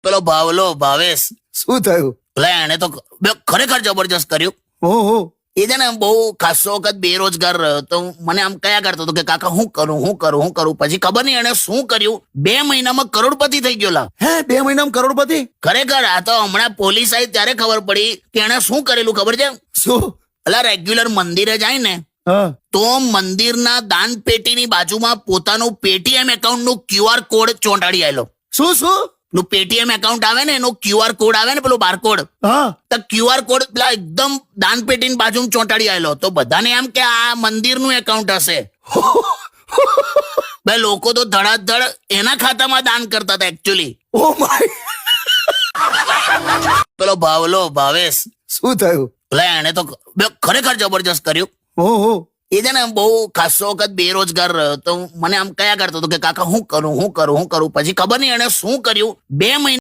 પેલો ભાવલો ભાવેશ, શું થયું? એટલે એને તો ખરેખર જબરજસ્ત કર્યું. ઓહો, એ છે ને બહુ ખાસો વખત બેરોજગાર રહ્યો તો મને આમ કયા કરતો હતો કે કાકા હું કરું. પછી ખબર નહીં એને શું કર્યું, 2 મહિનામાં કરોડપતિ થઈ ગયો. લા હે 2 મહિનામાં કરોડપતિ? ખરેખર આ તો હમણાં પોલીસ આવી ત્યારે ખબર પડી કે એને શું કરેલું ખબર છે? શું? એટલે રેગ્યુલર મંદિરે જાય ને હા, તો મંદિરના દાન પેટીની બાજુમાં પોતાનું પેટીએમ એકાઉન્ટ નું QR કોડ ચોંટાડી આવેલો. શું શું? પેલું પેટીએમ એકાઉન્ટ આવે ને એનો QR કોડ આવે ને, પેલું બારકોડ, હા, તો QR કોડ પેલા એકદમ દાન પેટીની બાજુમાં ચોંટાડી આવેલો. તો બધાને એમ કે આ મંદિરનું એકાઉન્ટ હશે. બે લોકો તો ધડાધડ એના ખાતામાં દાન કરતા હતા એકચ્યુઅલી. ઓ માય, પેલો ભાવલો ભાવેશ, શું થયું? એટલે એને તો ખરેખર જબરજસ્ત કર્યું. ઓહો, એ છે ને બહુ ખાસો વખત બેરોજગાર રહ્યો તો મને આમ કયા કરતો હતો કે કાકા હું કરું. પછી ખબર નહીં એને શું કર્યું, 2 મહિના